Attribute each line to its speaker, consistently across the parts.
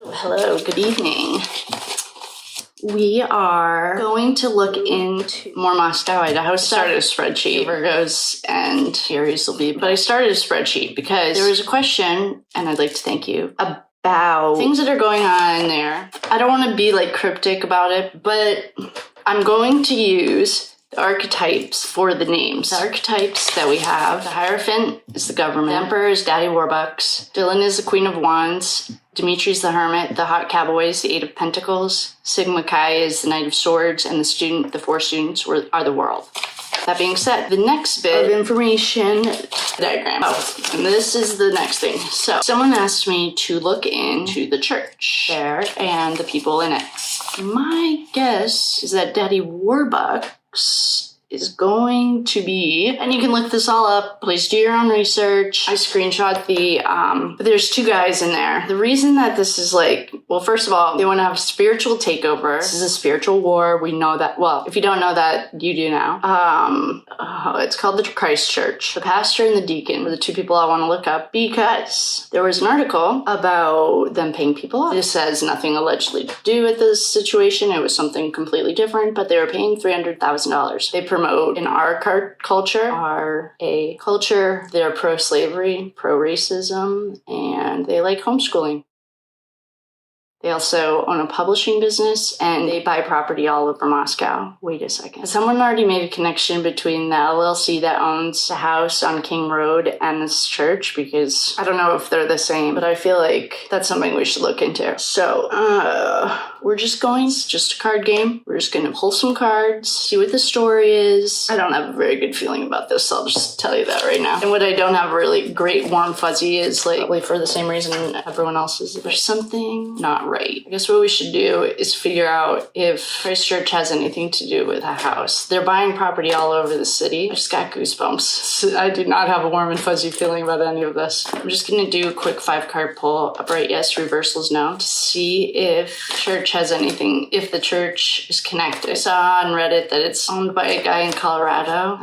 Speaker 1: Hello, good evening. We are going to look into more Moscow, Idaho. Started a spreadsheet, Virgos and Aries will be, but I started a spreadsheet because there was a question, and I'd like to thank you, about things that are going on there. I don't want to be like cryptic about it, but I'm going to use the archetypes for the names. The archetypes that we have, the Hierophant is the government, the Emperor is Daddy Warbucks, Dylan is the Queen of Wands, Dimitri's the Hermit, the Hot Cowboy is the Eight of Pentacles, Sigma Chi is the Knight of Swords, and the four students are the world. That being said, the next bit of information diagram. Oh, and this is the next thing. So someone asked me to look into the church there and the people in it. My guess is that Daddy Warbucks is going to be, and you can look this all up, please do your own research. I screenshot but there's two guys in there. The reason that this is like, well, first of all, they want to have a spiritual takeover. This is a spiritual war. We know that. Well, if you don't know that, you do now. It's called the Christ Church. The pastor and the deacon are the two people I want to look up because there was an article about them paying people off. This has nothing allegedly to do with this situation. It was something completely different, but they were paying $300,000. They promote in our culture, they're pro-slavery, pro-racism, and they like homeschooling. They also own a publishing business, and they buy property all over Moscow. Wait a second. Someone already made a connection between the LLC that owns the house on King Road and this church, because I don't know if they're the same, but I feel like that's something we should look into. So, it's just a card game. We're just going to pull some cards, see what the story is. I don't have a very good feeling about this, so I'll just tell you that right now. And what I don't have a really great warm fuzzy is, like, probably for the same reason everyone else is. There's something not right. I guess what we should do is figure out if Christchurch has anything to do with a house. They're buying property all over the city. I just got goosebumps. I do not have a warm and fuzzy feeling about any of this. I'm just going to do a quick 5-card pull. Upright yes, reversals no, to see if church has anything, if the church is connected. I saw on Reddit that it's owned by a guy in Colorado.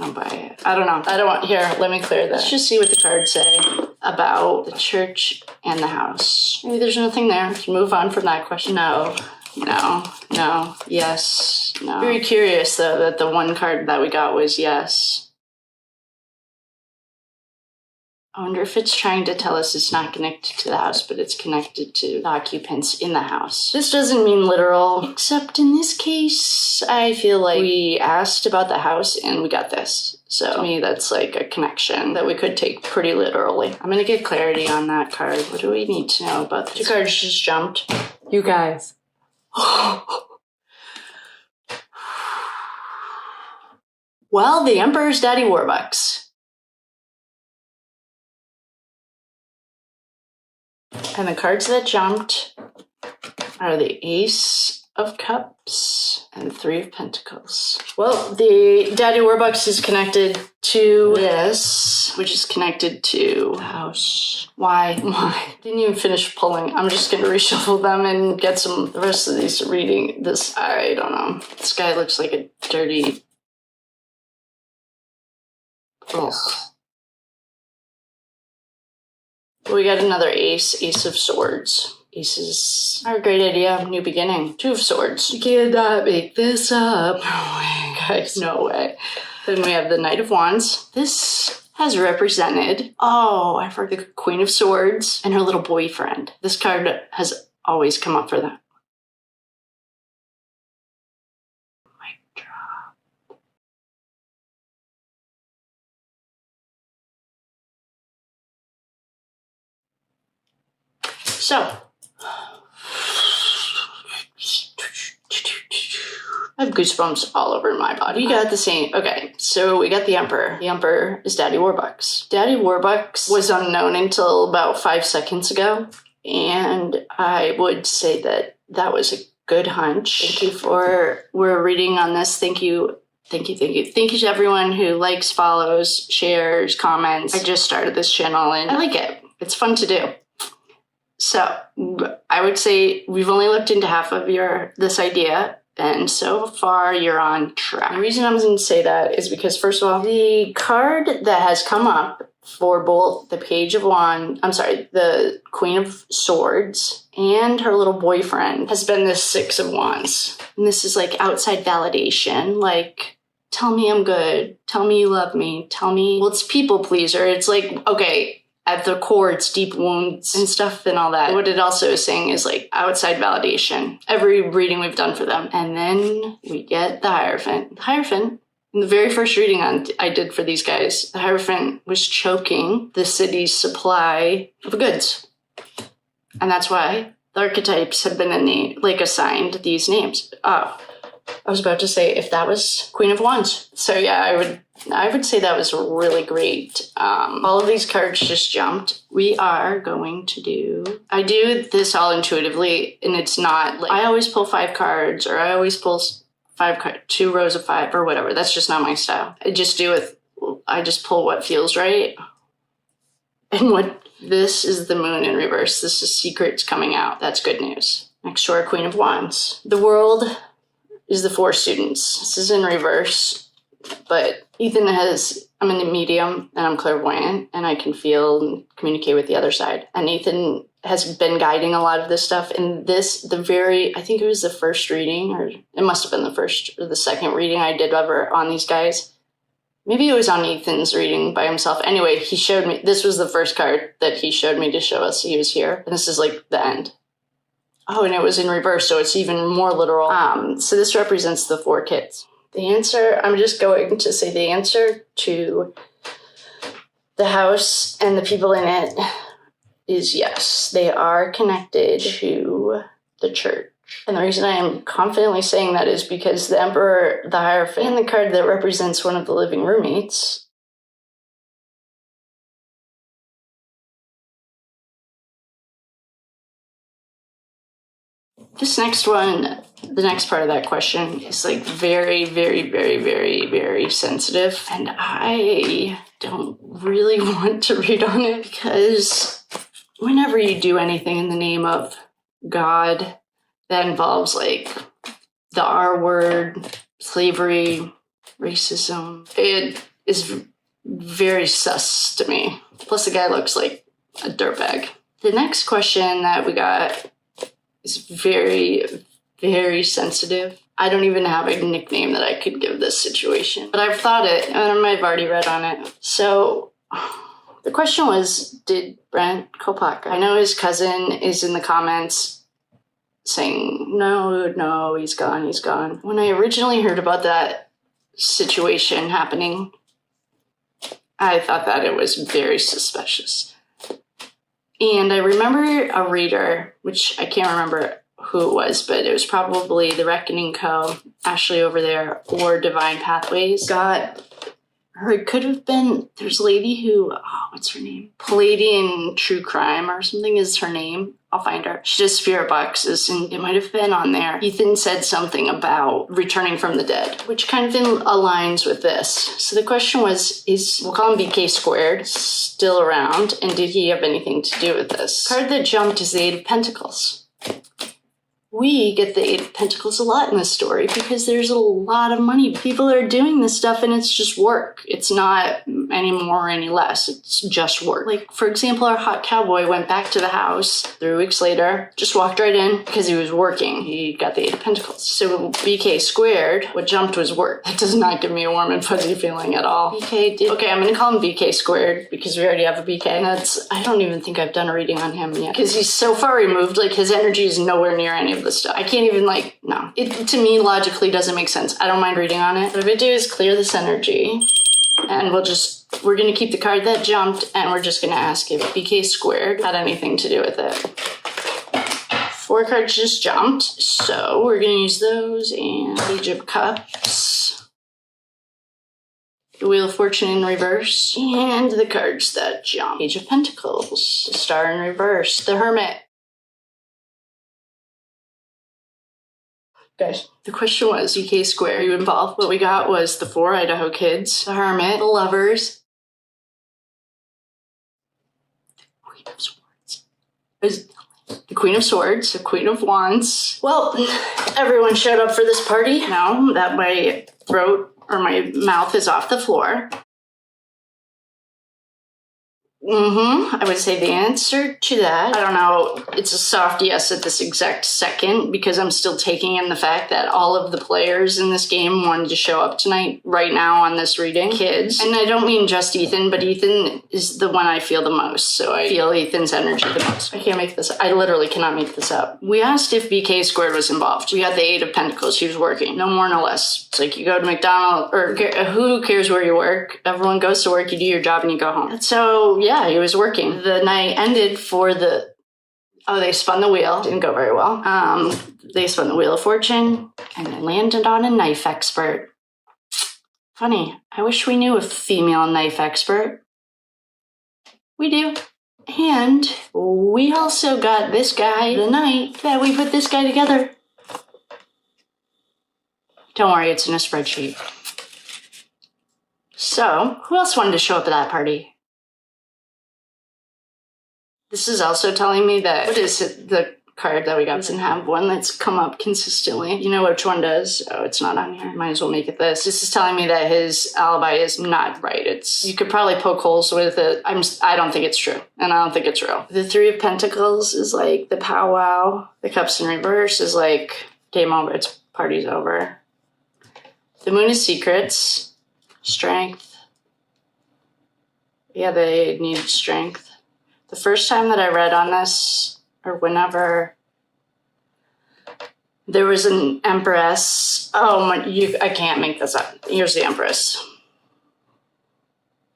Speaker 1: I don't know. Here, let me clear that. Let's just see what the cards say about the church and the house. Maybe there's nothing there. We can move on from that question. No, yes, no. Very curious, though, that the one card that we got was yes. I wonder if it's trying to tell us it's not connected to the house, but it's connected to the occupants in the house. This doesn't mean literal, except in this case, I feel like we asked about the house and we got this. So to me, that's like a connection that we could take pretty literally. I'm going to get clarity on that card. What do we need to know about this? Two cards just jumped. You guys. Well, the Emperor's Daddy Warbucks. And the cards that jumped are the Ace of Cups and the Three of Pentacles. Well, the Daddy Warbucks is connected to this, which is connected to the house. Why? Didn't even finish pulling. I'm just going to reshuffle them and get the rest of these reading. This, I don't know. This guy looks like a dirty... Ugh. We got another ace of swords. Aces are a great idea. New beginning. Two of swords. You cannot make this up. No way, guys. No way. Then we have the Knight of Wands. This has represented, I forgot, the Queen of Swords and her little boyfriend. This card has always come up for that. So, I have goosebumps all over my body. We got the same. Okay, so we got the Emperor. The Emperor is Daddy Warbucks. Daddy Warbucks was unknown until about 5 seconds ago, and I would say that was a good hunch. Thank you we're reading on this. Thank you. Thank you to everyone who likes, follows, shares, comments. I just started this channel, and I like it. It's fun to do. So I would say we've only looked into half of this idea, and so far you're on track. The reason I'm going to say that is because, first of all, the card that has come up for both the the Queen of Swords and her little boyfriend has been this Six of Wands. And this is like outside validation, like, tell me I'm good, tell me you love me, tell me, well, it's people pleaser. It's like, okay, at the core, it's deep wounds and stuff and all that. What it also is saying is like outside validation. Every reading we've done for them. And then we get the Hierophant. The Hierophant, in the very first reading I did for these guys, the Hierophant was choking the city's supply of goods. And that's why the archetypes have been assigned these names. Oh, I was about to say if that was Queen of Wands. So yeah, I would say that was really great. All of these cards just jumped. We are going to I do this all intuitively, and it's not like I always pull 5 cards or I always pull 2 rows of 5 or whatever. That's just not my style. I just pull what feels right. And this is the Moon in reverse. This is secrets coming out. That's good news. Next to our Queen of Wands. The World is the 4 students. This is in reverse, but Ethan I'm in the medium and I'm clairvoyant and I can feel and communicate with the other side. And Ethan has been guiding a lot of this stuff. And I think it was the first reading, or it must have been the first or the second reading I did ever on these guys. Maybe it was on Ethan's reading by himself. Anyway, he showed me, this was the first card that he showed me to show us he was here. And this is like the end. Oh, and it was in reverse, so it's even more literal. So this represents the 4 kids. The answer, I'm just going to say the answer to the house and the people in it is yes. They are connected to the church. And the reason I am confidently saying that is because the Emperor, the Hierophant, and the card that represents one of the living roommates this next one, the next part of that question is like very, very, very, very, very sensitive. And I don't really want to read on it because whenever you do anything in the name of God that involves like the R word, slavery, racism, it is very sus to me. Plus the guy looks like a dirtbag. The next question that we got is very, very sensitive. I don't even have a nickname that I could give this situation, but I've thought it, and I've already read on it. So the question was, did Brent Kopaka? I know his cousin is in the comments saying, no, he's gone. When I originally heard about that situation happening, I thought that it was very suspicious. And I remember a reader, which I can't remember who it was, but it was probably The Reckoning Co., Ashley over there, or Divine Pathways, or it could have been, there's a lady who, what's her name? Palladian True Crime or something is her name. I'll find her. She does spirit boxes, and it might have been on there. Ethan said something about returning from the dead, which kind of aligns with this. So the question was, we'll call him BK Squared, still around, and did he have anything to do with this? The card that jumped is the 8 of Pentacles. We get the 8 of Pentacles a lot in this story because there's a lot of money. People are doing this stuff and it's just work. It's not any more or any less. It's just work. Like, for example, our hot cowboy went back to the house 3 weeks later, just walked right in because he was working. He got the 8 of Pentacles. So BK Squared, what jumped was work. That does not give me a warm and fuzzy feeling at all. Okay, I'm going to call him BK Squared because we already have a BK. And I don't even think I've done a reading on him yet because he's so far removed. Like, his energy is nowhere near any of this stuff. I can't even no. It, to me, logically doesn't make sense. I don't mind reading on it. What I'm going to do is clear this energy. And we're going to keep the card that jumped, and we're just going to ask if BK Squared had anything to do with it. 4 cards just jumped, so we're going to use those, and Page of Cups, the Wheel of Fortune in reverse, and the cards that jump. Page of Pentacles, the Star in reverse, the Hermit. Guys, the question was, BK Square, are you involved? What we got was the 4 Idaho kids, the Hermit, the Lovers, the Queen of Swords. The Queen of Swords, the Queen of Wands. Well, everyone showed up for this party. Now that my throat or my mouth is off the floor, I would say the answer to that, I don't know, it's a soft yes at this exact second because I'm still taking in the fact that all of the players in this game wanted to show up tonight, right now on this reading. Kids. And I don't mean just Ethan, but Ethan is the one I feel the most. So I feel Ethan's energy the most. I can't make this up. I literally cannot make this up. We asked if BK Squared was involved. We got the 8 of Pentacles. He was working. No more, no less. It's like you go to McDonald's, or who cares where you work? Everyone goes to work, you do your job, and you go home. So, yeah. Yeah, he was working. The night ended for the... Oh, they spun the wheel. Didn't go very well. They spun the Wheel of Fortune and then landed on a knife expert. Funny. I wish we knew a female knife expert. We do. And we also got this guy the night that we put this guy together. Don't worry, it's in a spreadsheet. So, who else wanted to show up at that party? This is also telling me that, what is it, the card that we got doesn't have one that's come up consistently. You know which one does? Oh, it's not on here. Might as well make it this. This is telling me that his alibi is not right. You could probably poke holes with it. I don't think it's true, and I don't think it's real. The 3 of Pentacles is like the powwow. The Cups in reverse is like game over. It's party's over. The Moon is secrets. Strength. Yeah, they need strength. The first time that I read on this, or whenever, there was an Empress. Oh, I can't make this up. Here's the Empress.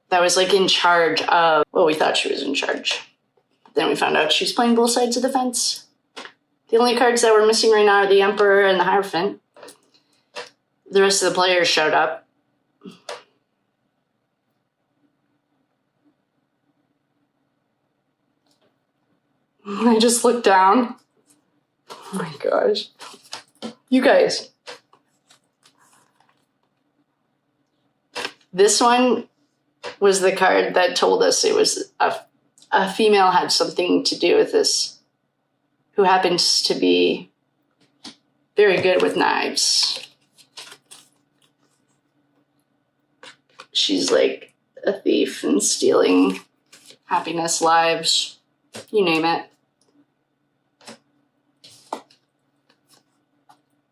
Speaker 1: That was like in charge of, well, we thought she was in charge. Then we found out she's playing both sides of the fence. The only cards that were missing right now are the Emperor and the Hierophant. The rest of the players showed up. I just looked down. Oh my gosh. You guys. This one was the card that told us it was a female had something to do with this, who happens to be very good with knives. She's like a thief and stealing happiness, lives, you name it.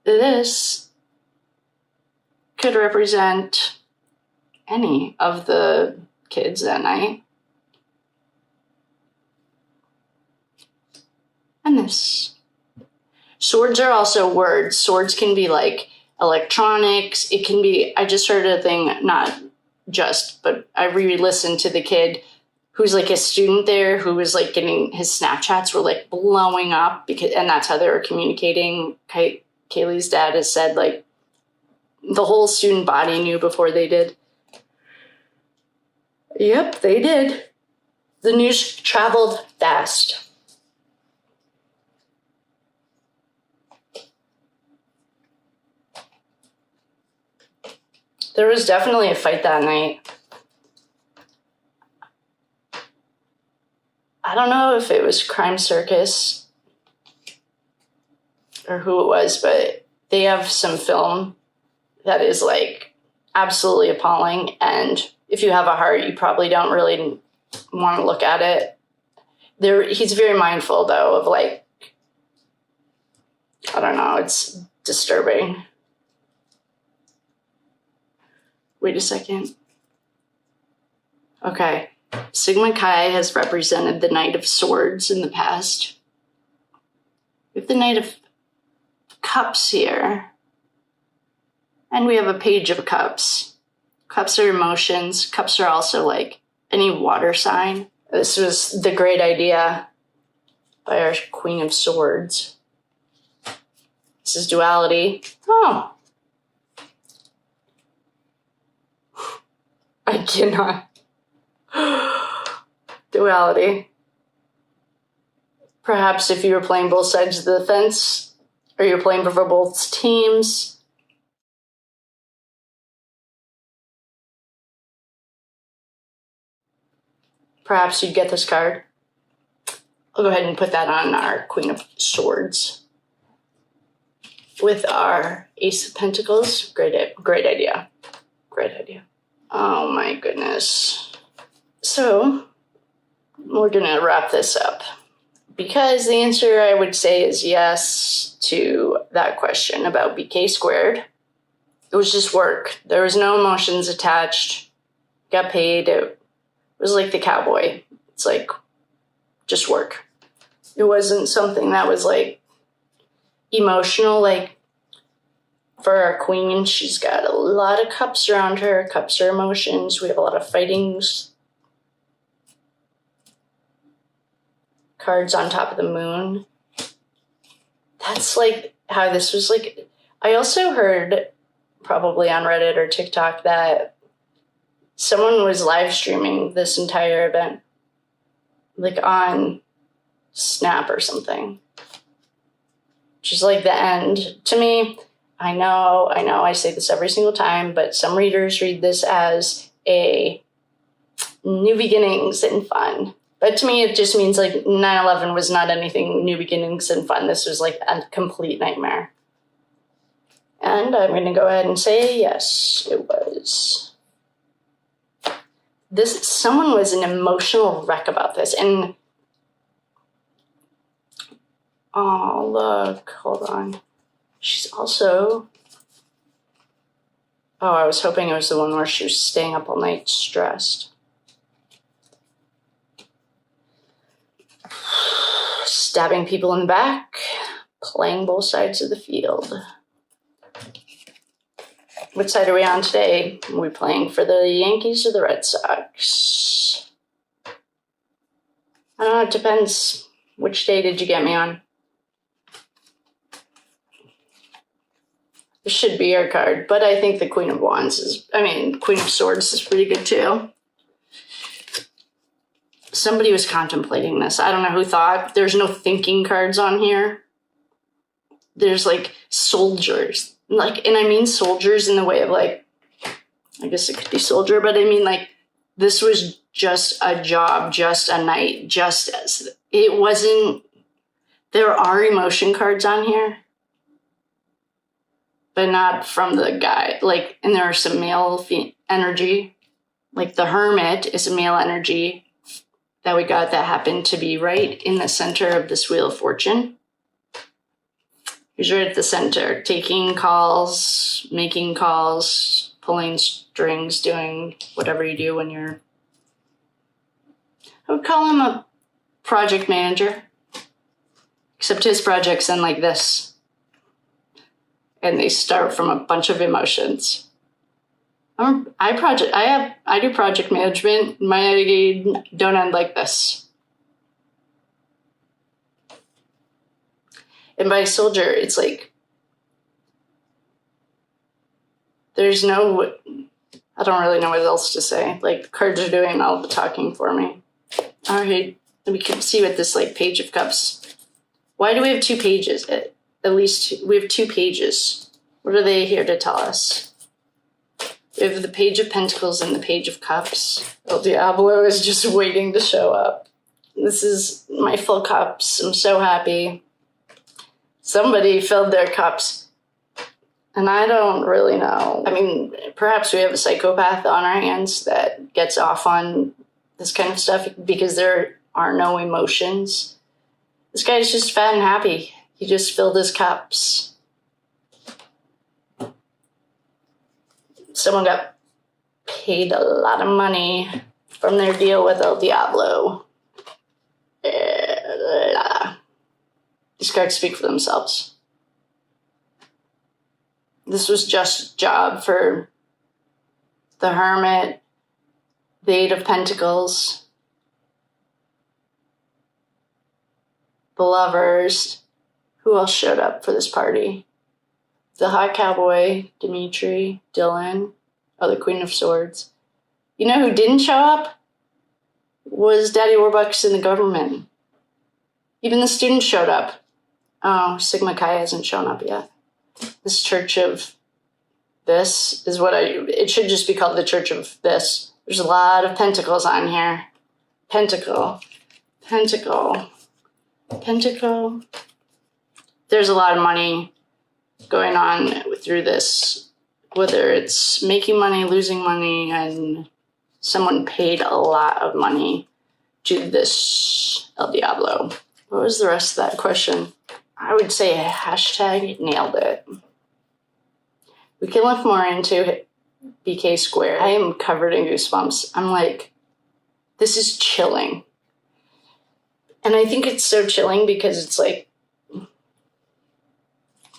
Speaker 1: This could represent any of the kids that night. And this. Swords are also words. Swords can be like electronics. It can be, I just heard a thing, not just, but I re-listened to the kid who's like a student there who was like getting, his Snapchats were like blowing up because, and that's how they were communicating. Kaylee's dad has said like the whole student body knew before they did. Yep, they did. The news traveled fast. There was definitely a fight that night. I don't know if it was Crime Circus or who it was, but they have some film that is like absolutely appalling. And if you have a heart, you probably don't really want to look at it. He's very mindful though of like, I don't know, it's disturbing. Wait a second. Okay. Sigma Chi has represented the Knight of Swords in the past. We have the Knight of Cups here. And we have a Page of Cups. Cups are emotions. Cups are also like any water sign. This was the Great Idea by our Queen of Swords. This is Duality. Oh. I cannot. Duality. Perhaps if you were playing both sides of the fence, or you're playing for both teams. Perhaps you'd get this card. I'll go ahead and put that on our Queen of Swords. With our Ace of Pentacles. Great idea. Great idea. Oh my goodness. So, we're going to wrap this up. Because the answer I would say is yes to that question about BK squared. It was just work. There was no emotions attached. Got paid. It was like the cowboy. It's like just work. It wasn't something that was like emotional. Like for our queen, she's got a lot of cups around her. Cups are emotions. We have a lot of fightings. Cards on top of the moon. That's like how this was like. I also heard probably on Reddit or TikTok that someone was live streaming this entire event, like on Snap or something. Which is like the end. To me, I know, I say this every single time, but some readers read this as a new beginnings and fun. But to me, it just means like 9/11 was not anything new beginnings and fun. This was like a complete nightmare. And I'm going to go ahead and say yes, it was. Someone was an emotional wreck about this. And, oh, look, hold on. She's also, oh, I was hoping it was the one where she was staying up all night stressed. Stabbing people in the back, playing both sides of the field. What side are we on today? Are we playing for the Yankees or the Red Sox? I don't know, it depends. Which day did you get me on? This should be our card, but I think the Queen of Swords is pretty good too. Somebody was contemplating this. I don't know who thought. There's no thinking cards on here. There's like soldiers. And I mean soldiers in the way of like, I guess it could be soldier, but I mean like this was just a job, just a night, just as it wasn't. There are emotion cards on here, but not from the guy. Like, and there are some male energy. Like the Hermit is a male energy that we got that happened to be right in the center of this Wheel of Fortune. He's right at the center, taking calls, making calls, pulling strings, doing whatever you do when you're... I would call him a project manager. Except his projects end like this. And they start from a bunch of emotions. I do project management. My don't end like this. And by soldier, it's like there's no. I don't really know what else to say. Like the cards are doing all the talking for me. All right, we can see what this like Page of Cups. Why do we have 2 pages? At least we have 2 pages. What are they here to tell us? We have the Page of Pentacles and the Page of Cups. El Diablo is just waiting to show up. This is my full cups. I'm so happy. Somebody filled their cups. And I don't really know. I mean, perhaps we have a psychopath on our hands that gets off on this kind of stuff because there are no emotions. This guy's just fat and happy. He just filled his cups. Someone got paid a lot of money from their deal with El Diablo. These cards speak for themselves. This was just a job for the Hermit, the 8 of Pentacles, the Lovers. Who else showed up for this party? The Hot Cowboy, Dimitri, Dylan, the Queen of Swords. You know who didn't show up? Was Daddy Warbucks in the government. Even the students showed up. Oh, Sigma Chi hasn't shown up yet. This Church of this is it should just be called the Church of this. There's a lot of pentacles on here. Pentacle. Pentacle. Pentacle. There's a lot of money going on through this, whether it's making money, losing money, and someone paid a lot of money to this El Diablo. What was the rest of that question? I would say hashtag nailed it. We can look more into BK squared. I am covered in goosebumps. I'm like, this is chilling. And I think it's so chilling because it's like,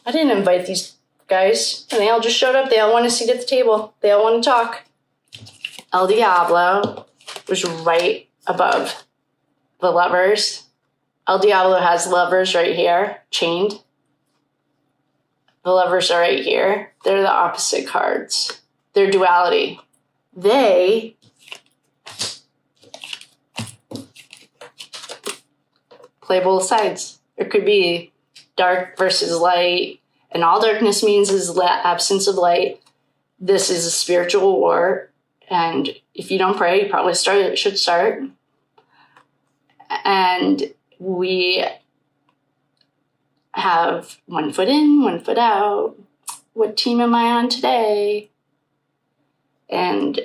Speaker 1: I didn't invite these guys, and they all just showed up. They all want a seat at the table. They all want to talk. El Diablo was right above the lovers. El Diablo has lovers right here, chained. The lovers are right here. They're the opposite cards. They're duality. They play both sides. It could be dark versus light, and all darkness means is absence of light. This is a spiritual war, and if you don't pray, you probably should start. And we have 1 foot in, 1 foot out. What team am I on today? And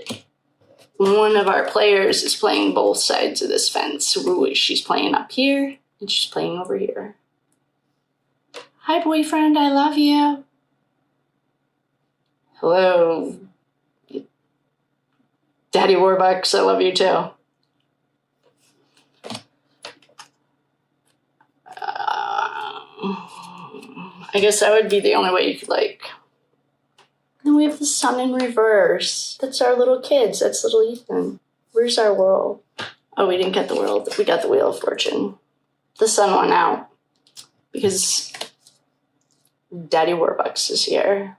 Speaker 1: one of our players is playing both sides of this fence. She's playing up here, and she's playing over here. Hi, boyfriend, I love you. Hello, Daddy Warbucks, I love you too. I guess that would be the only way you could, like... Then we have the sun in reverse. That's our little kids. That's little Ethan. Where's our world? Oh, we didn't get the world. We got the Wheel of Fortune. The sun went out because Daddy Warbucks is here.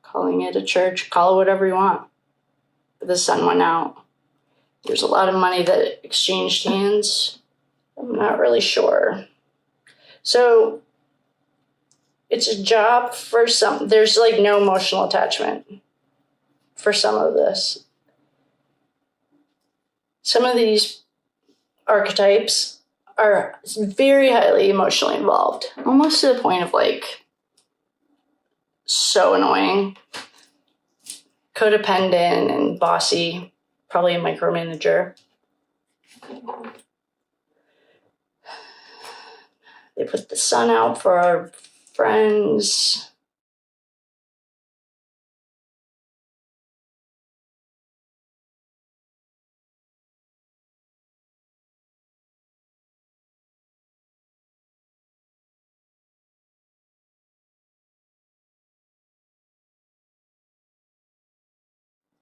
Speaker 1: Calling it a church. Call it whatever you want. But the sun went out. There's a lot of money that exchanged hands. I'm not really sure. So it's a job for some. There's like no emotional attachment for some of this. Some of these archetypes are very highly emotionally involved, almost to the point of like so annoying. Codependent and bossy, probably a micromanager. They put the sun out for our friends.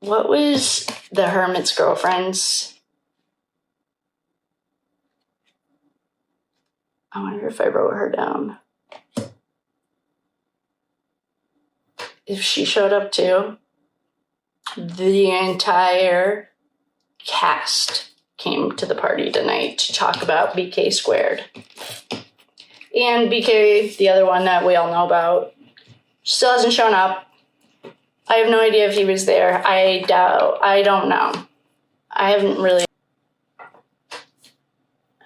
Speaker 1: What was the Hermit's girlfriend's? I wonder if I wrote her down. If she showed up too. The entire cast came to the party tonight to talk about BK squared. And BK, the other one that we all know about, still hasn't shown up. I have no idea if he was there. I don't know. I haven't really...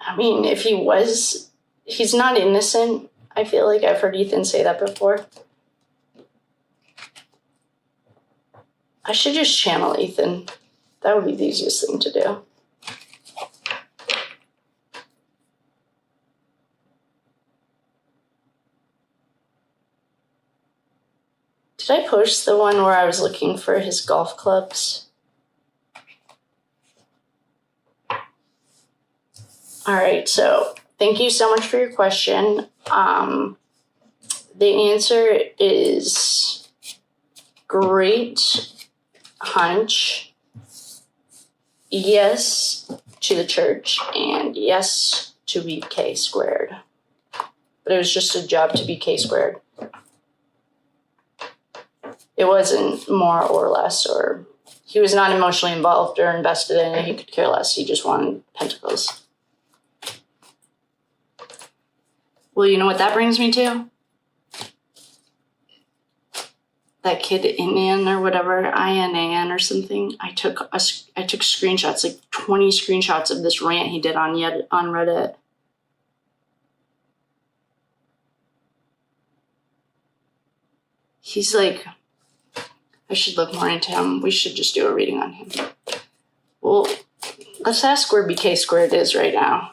Speaker 1: I mean, if he was, he's not innocent. I feel like I've heard Ethan say that before. I should just channel Ethan. That would be the easiest thing to do. Did I post the one where I was looking for his golf clubs? All right, so thank you so much for your question. The answer is great hunch, yes to the church, and yes to BK squared. But it was just a job to BK squared. It wasn't more or less, or he was not emotionally involved or invested in it. He could care less. He just wanted Pentacles. Well, you know what that brings me to? That kid Inan or whatever, INAN or something. I took screenshots, like 20 screenshots of this rant he did on Reddit. He's like, I should look more into him. We should just do a reading on him. Well, Let's ask where BK squared is right now.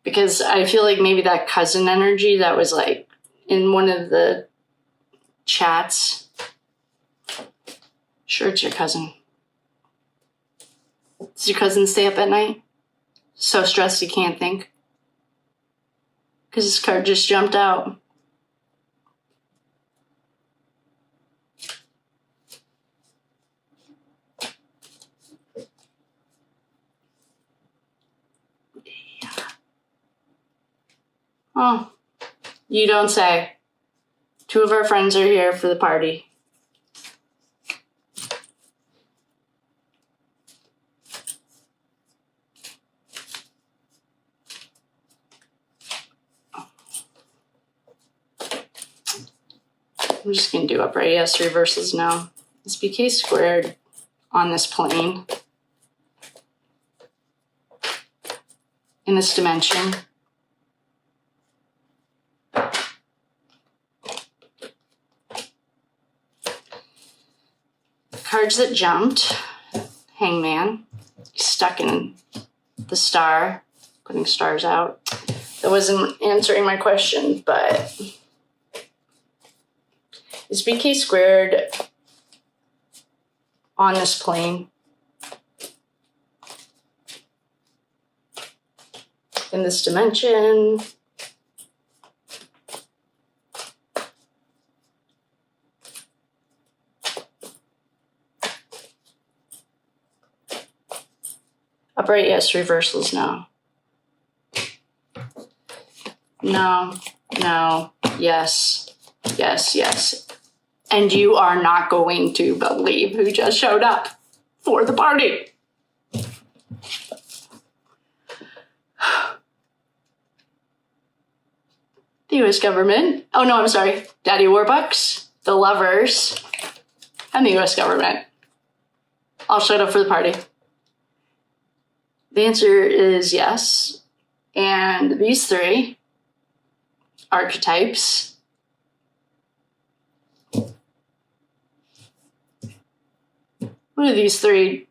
Speaker 1: Because I feel like maybe that cousin energy that was like in one of the chats. Sure, it's your cousin. Does your cousin stay up at night? So stressed he can't think? Because his card just jumped out. Oh, you don't say. 2 of our friends are here for the party. I'm just going to do upright yes, reversals now. Is BK squared on this plane in this dimension? Cards that jumped. Hangman. He's stuck in the star, putting stars out. That wasn't answering my question, but is BK squared on this plane in this dimension? Upright yes, reversals no. No, no, yes, yes, yes. And you are not going to believe who just showed up for the party. The US government. Oh no, I'm sorry. Daddy Warbucks, the lovers, and the US government all showed up for the party. The answer is yes. And these 3 archetypes what do these 3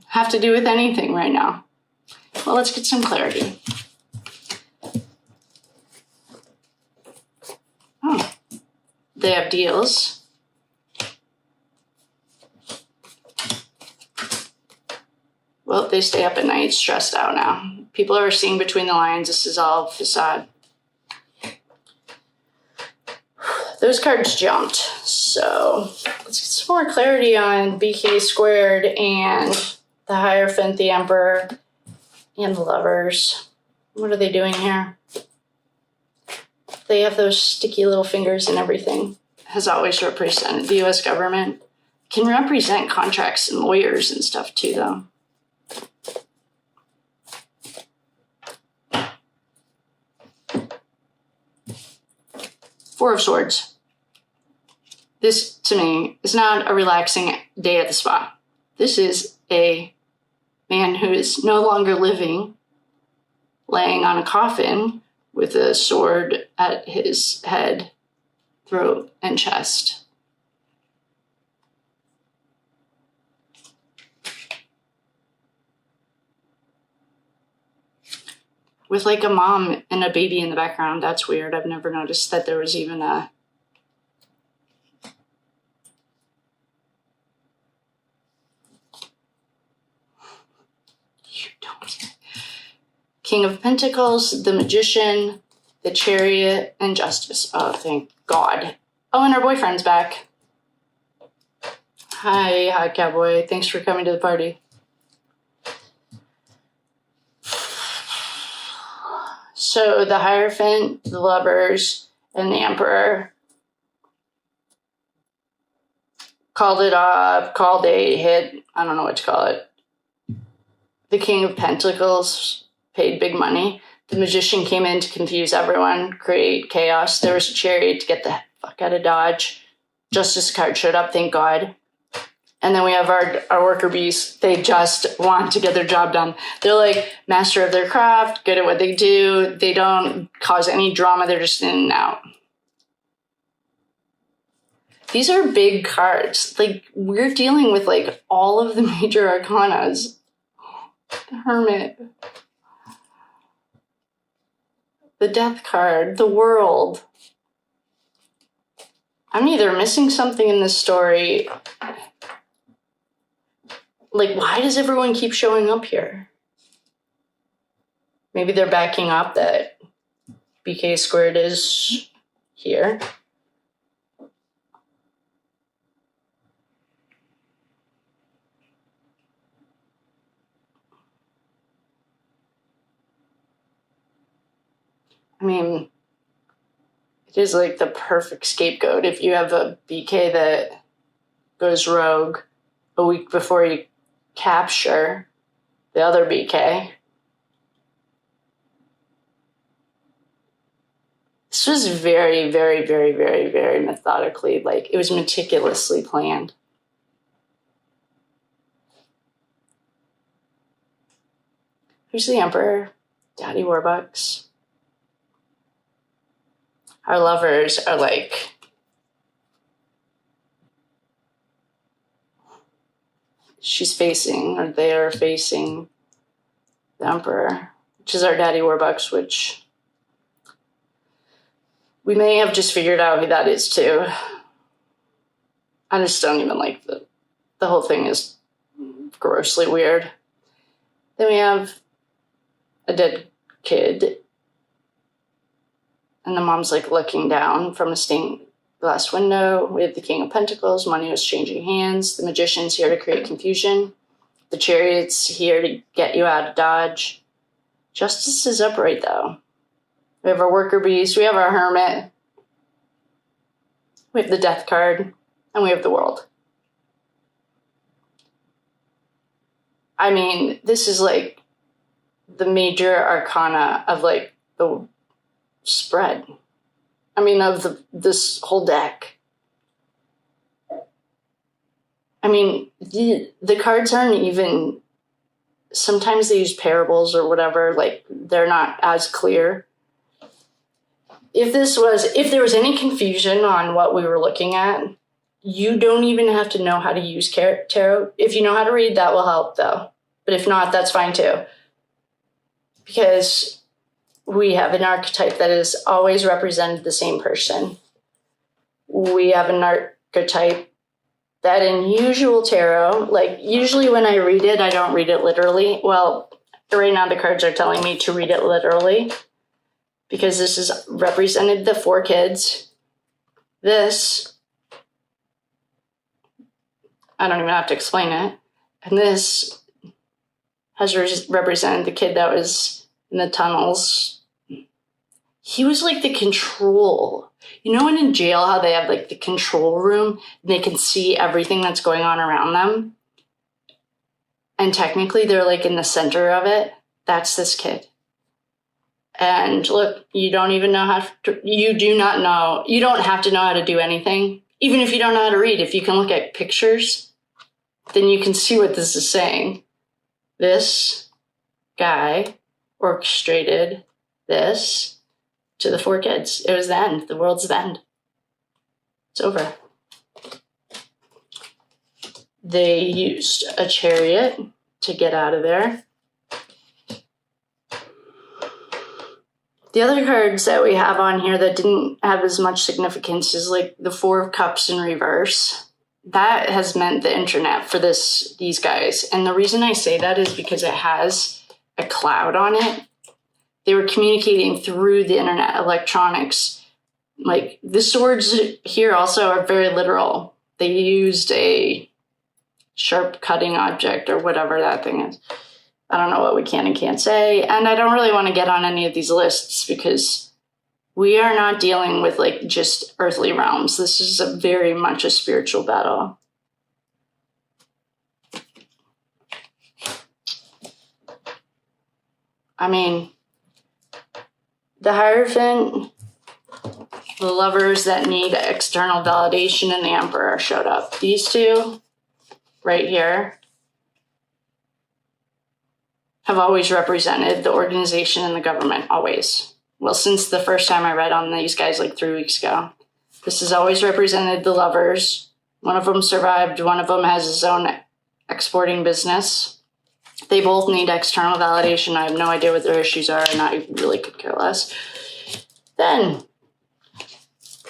Speaker 1: have to do with anything right now? Well, let's get some clarity. Oh, they have deals. Well, they stay up at night stressed out now. People are seeing between the lines. This is all facade. Those cards jumped. So let's get some more clarity on BK squared and the Hierophant, the Emperor, and the Lovers. What are they doing here? They have those sticky little fingers and everything. Has always represented the US government. Can represent contracts and lawyers and stuff too, though. Four of Swords. This, to me, is not a relaxing day at the spa. This is a man who is no longer living, laying on a coffin with a sword at his head, throat, and chest. With like a mom and a baby in the background. That's weird. I've never noticed that there was even a... You don't... King of Pentacles, the Magician, the Chariot, and Justice. Oh, thank God. Oh, and our boyfriend's back. Hi, cowboy. Thanks for coming to the party. So the Hierophant, the Lovers, and the Emperor called it off, called a hit. I don't know what to call it. The King of Pentacles paid big money. The Magician came in to confuse everyone, create chaos. There was a Chariot to get the fuck out of Dodge. Justice card showed up, thank God. And then we have our worker bees. They just want to get their job done. They're like master of their craft, good at what they do. They don't cause any drama. They're just in and out. These are big cards. Like, we're dealing with, like, all of the major arcanas. The Hermit. The Death card. The World. I'm either missing something in this story. Like, why does everyone keep showing up here? Maybe they're backing up that BK squared is here. I mean, it is like the perfect scapegoat if you have a BK that goes rogue a week before you capture the other BK. This was very, very, very, very, very methodically, like, it was meticulously planned. Who's the Emperor? Daddy Warbucks. Our lovers are like, she's facing, or they are facing the Emperor, which is our Daddy Warbucks, which we may have just figured out who that is too. I just don't even like the whole thing is grossly weird. Then we have a dead kid, and the mom's like looking down from a stained glass window. We have the King of Pentacles. Money was changing hands. The Magician's here to create confusion. The Chariot's here to get you out of Dodge. Justice is upright, though. We have our Worker Beast. We have our Hermit. We have the Death card. And we have the World. I mean, this is like the major arcana of like the spread. I mean, of this whole deck. I mean, the cards aren't even, sometimes they use parables or whatever, like they're not as clear. If there was any confusion on what we were looking at, you don't even have to know how to use tarot. If you know how to read, that will help though. But if not, that's fine too. Because we have an archetype that is always represented the same person. We have an archetype that in usual tarot, like usually when I read it, I don't read it literally. Well, right now the cards are telling me to read it literally because this is represented the 4 kids. This, I don't even have to explain it. And this has represented the kid that was in the tunnels. He was like the control. You know when in jail how they have like the control room and they can see everything that's going on around them? And technically they're like in the center of it. That's this kid. And look, you don't even know how to, you don't have to know how to do anything. Even if you don't know how to read, if you can look at pictures, then you can see what this is saying. This guy orchestrated this to the 4 kids. It was the end. The world's the end. It's over. They used a chariot to get out of there. The other cards that we have on here that didn't have as much significance is like the 4 of Cups in reverse. That has meant the internet for these guys. And the reason I say that is because it has a cloud on it. They were communicating through the internet, electronics. Like the swords here also are very literal. They used a sharp cutting object or whatever that thing is. I don't know what we can and can't say. And I don't really want to get on any of these lists because we are not dealing with like just earthly realms. This is very much a spiritual battle. I mean, the Hierophant, the lovers that need external validation, and the Emperor showed up. These 2 right here have always represented the organization and the government, always. Well, since the first time I read on these guys like 3 weeks ago. This has always represented the lovers. One of them survived. One of them has his own exporting business. They both need external validation. I have no idea what their issues are, and I really could care less. Then,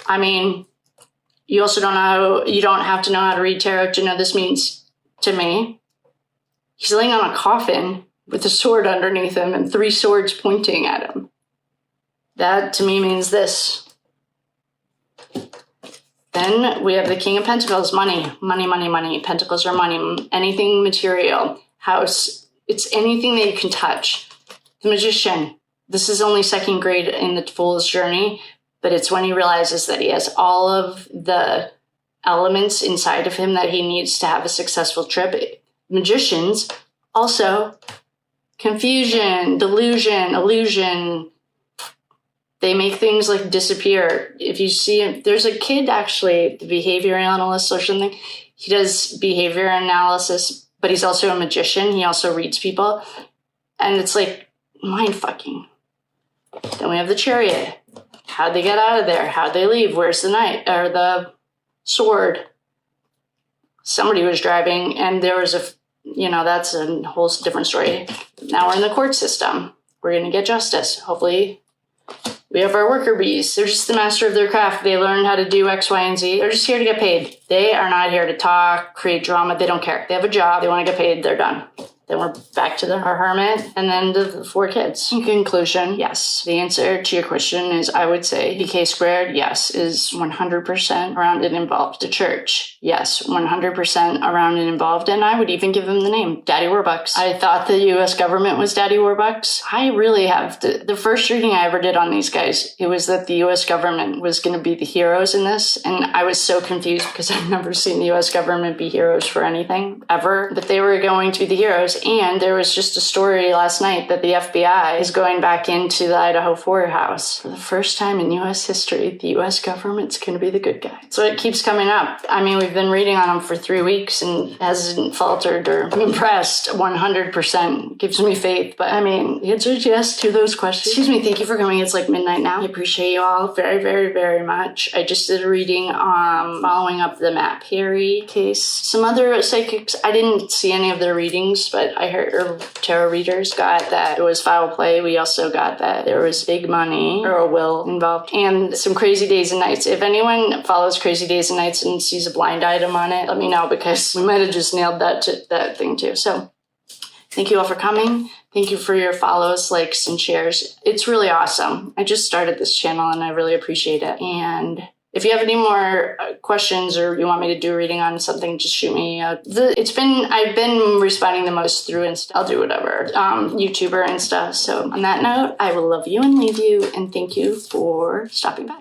Speaker 1: I mean, you also you don't have to know how to read tarot to know this means to me. He's laying on a coffin with a sword underneath him and 3 swords pointing at him. That to me means this. Then we have the King of Pentacles, money, money, money, money. Pentacles are money, anything material, house. It's anything that you can touch. The Magician. This is only 2nd grade in the Fool's journey, but it's when he realizes that he has all of the elements inside of him that he needs to have a successful trip. Magicians, also confusion, delusion, illusion. They make things like disappear. If you see, there's a kid actually, the behavior analyst or something. He does behavior analysis, but he's also a magician. He also reads people. And it's like mind fucking. Then we have the Chariot. How'd they get out of there? How'd they leave? Where's the knight or the sword? Somebody was driving and there was that's a whole different story. Now we're in the court system. We're going to get justice. Hopefully. We have our worker bees. They're just the master of their craft. They learn how to do X, Y, and Z. They're just here to get paid. They are not here to talk, create drama. They don't care. They have a job. They want to get paid. They're done. Then we're back to our hermit and then the 4 kids. In conclusion, yes. The answer to your question is, I would say, PK squared, yes, is 100% around and involved. The church, yes, 100% around and involved. And I would even give him the name, Daddy Warbucks. I thought the U.S. government was Daddy Warbucks. I really have. The first reading I ever did on these guys, it was that the U.S. government was going to be the heroes in this. And I was so confused because I've never seen the U.S. government be heroes for anything, ever. But they were going to be the heroes. And there was just a story last night that the FBI is going back into the Idaho 4 house. For the first time in U.S. history, the U.S. government's going to be the good guy. So it keeps coming up. I mean, we've been reading on him for 3 weeks and hasn't faltered or I'm impressed. 100% gives me faith. But I mean, the answer is yes to those questions. Excuse me, thank you for coming. It's like midnight now. I appreciate you all very, very, very much. I just did a reading following up the Matt Perry case. Some other psychics, I didn't see any of their readings, but I heard tarot readers got that it was foul play. We also got that there was big money or a will involved and some crazy days and nights. If anyone follows Crazy Days and Nights and sees a blind item on it, let me know because we might have just nailed that thing too. So thank you all for coming. Thank you for your follows, likes, and shares. It's really awesome. I just started this channel and I really appreciate it. And if you have any more questions or you want me to do a reading on something, just shoot me. I've been responding the most through Insta. I'll do whatever. YouTuber and stuff. So on that note, I will love you and leave you. And thank you for stopping by.